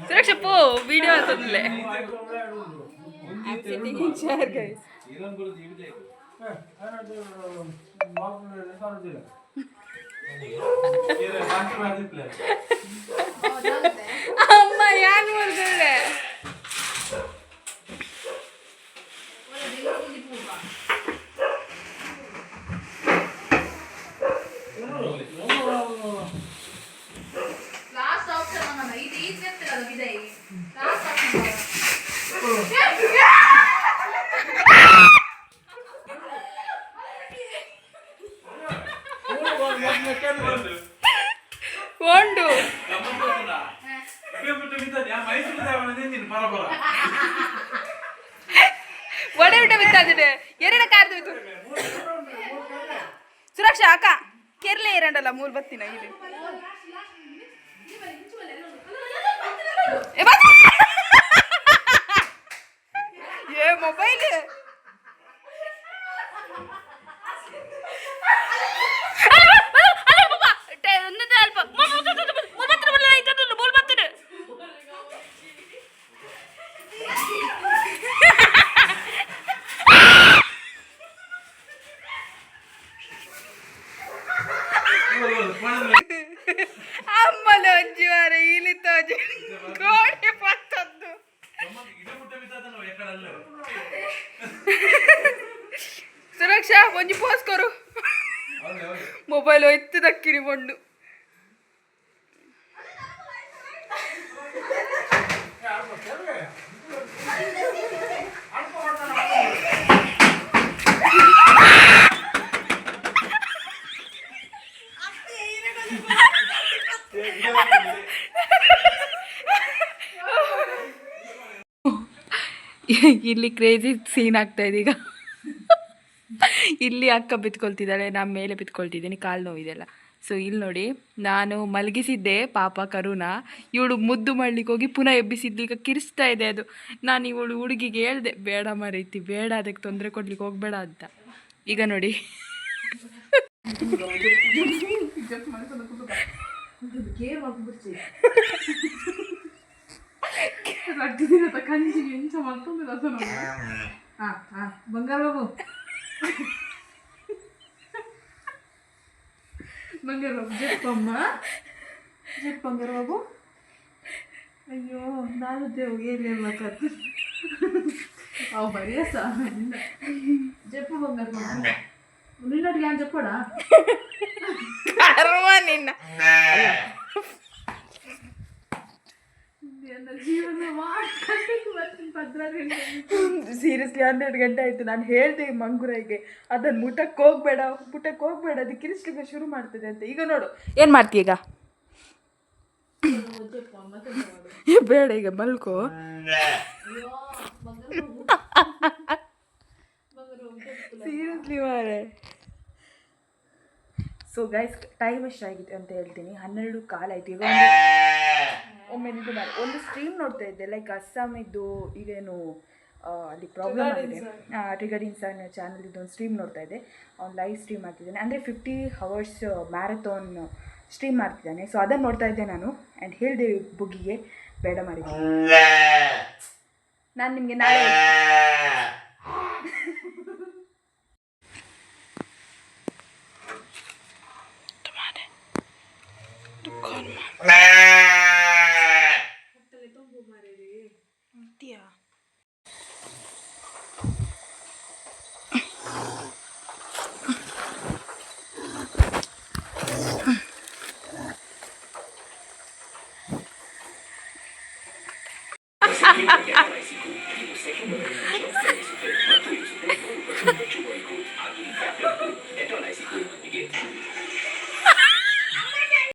ಸುರಕ್ಷ ಪೋ video ಅಂತಂದ್ಲೆ chair guys ಅಮ್ಮ ಯಾರು ನೋಡಿದ್ರೆ ಲಾಸ್ಟ್ ಆಪ್ಷನ್ ಅಣ್ಣ ಇದು ಈಜಿ ಇರ್ತಲ್ಲ ವಿದೈ ಲಾಸ್ಟ್ ಆಪ್ಷನ್ ಕೊಂಡು ಒಡೆ ಬಿಟ್ಟ ಬಿತ್ತಾದಿದೆ ಎರಡ ಕಾರ್ದು ಸುರಕ್ಷಾ ಅಕ್ಕ ಕೆರ್ಲೆ ಎರಡಲ್ಲ ಮೂರು ಬತ್ತಿನ ಇಲ್ಲಿ ಏ ಮೊಬೈಲ್ ಅಮ್ಮಲ ಒಂಜುವಾರ ಇಳಿತೋಜಿ ಗೋಡೆ ಪತ್ತದ್ದು ಸುರಕ್ಷಾ ಒಂಜಿ ಪೋಸ್ ಕೊರು ಮೊಬೈಲ್ ಒಯ್ತು ದಕ್ಕಿರಿ ಬಂಡು ಇಲ್ಲಿ ಕ್ರೇಜಿ ಸೀನ್ ಆಗ್ತಾ ಇದೆ ಈಗ ಇಲ್ಲಿ ಅಕ್ಕ ಬಿತ್ಕೊಳ್ತಿದ್ದಾಳೆ ನಾನು ಮೇಲೆ ಬಿತ್ಕೊಳ್ತಿದ್ದೀನಿ ಕಾಲು ನೋವಿದೆಲ್ಲ ಸೊ ಇಲ್ಲಿ ನೋಡಿ ನಾನು ಮಲಗಿಸಿದ್ದೆ ಪಾಪ ಕರುನ ಇವಳು ಮುದ್ದು ಮಾಡ್ಲಿಕ್ಕೆ ಹೋಗಿ ಪುನಃ ಎಬ್ಬಿಸಿದ್ದು ಈಗ ಕಿರಿಸ್ತಾ ಇದೆ ಅದು ನಾನು ಇವಳು ಹುಡುಗಿಗೆ ಹೇಳ್ದೆ ಬೇಡ ಮರೀತಿ ಬೇಡ ಅದಕ್ಕೆ ತೊಂದರೆ ಕೊಡ್ಲಿಕ್ಕೆ ಹೋಗಬೇಡ ಅಂತ ಈಗ ನೋಡಿ ಕಂಜಿಗೆ ಎಂಚ ಮತ್ತೊಂದು ರಸ ಬಂಗಾರ ಬಾಬು ಬಂಗಾರ ಬಾಬು ಜಪ್ಪಮ್ಮ ಜಪ್ ಬಂಗಾರ ಬಾಬು ಅಯ್ಯೋ ನಾನು ದೇವ್ ಏನಿಲ್ಲ ಕತ್ತು ಅವು ಬರೆಯಸ ಜಪ್ಪು ಬಂಗಾರ ಬಾಬು ನಿನ್ನೊಟ್ಟಿಗೆ ಏನು ಜಪ್ಪೋಡ ನಿನ್ನ ಸೀರಿಯಸ್ಲಿ 12 ಗಂಟೆ ಆಯಿತು ನಾನು ಹೇಳಿದೆ ಮಂಗುರಾಯಿಗೆ ಅದನ್ನು ಮುಟ್ಟಕ್ಕೆ ಹೋಗ್ಬೇಡ ಅದು ಕಿರಿಸ್ಲಿಕ್ಕೆ ಶುರು ಮಾಡ್ತದೆ ಅಂತ ಈಗ ನೋಡು ಏನು ಮಾಡ್ತೀಯ ಈಗ ಬೇಡ ಈಗ ಮಲ್ಕೋ ಸೀರಿಯಸ್ಲಿ ಮಾರೆ ಸೊ ಗೈಸ್ ಟೈಮ್ ಎಷ್ಟಾಗಿದೆ ಅಂತ ಹೇಳ್ತೀನಿ 12:15 ಆಯಿತು ಈಗ ಒಮ್ಮೆ ಇದು ಮಾಡಿ ಒಂದು ಸ್ಟ್ರೀಮ್ ನೋಡ್ತಾ ಇದ್ದೆ ಲೈಕ್ ಅಸ್ಸಾಮಿದ್ದು ಈಗೇನು ಅಲ್ಲಿ ಪ್ರಾಬ್ಲಮ್ ಆಗಿದೆ ಟ್ರಿಗರ್ ಇನ್ಸೈಡ್ ಚಾನಲ್ ಇದೊಂದು ಸ್ಟ್ರೀಮ್ ನೋಡ್ತಾ ಇದ್ದೆ ಅವ್ನು ಲೈವ್ ಸ್ಟ್ರೀಮ್ ಮಾಡ್ತಿದ್ದಾನೆ ಅಂದರೆ 50 hours ಮ್ಯಾರಥಾನ್ ಸ್ಟ್ರೀಮ್ ಮಾಡ್ತಿದ್ದಾನೆ ಸೊ ಅದನ್ನು ನೋಡ್ತಾ ಇದ್ದೆ ನಾನು ಆ್ಯಂಡ್ ಹೇಳಿದೆ ಬುಗ್ಗಿಗೆ ಬೇಡ ಮಾಡಿದ್ದೀನಿ ನಾನು ನಿಮಗೆ ನಾಳೆ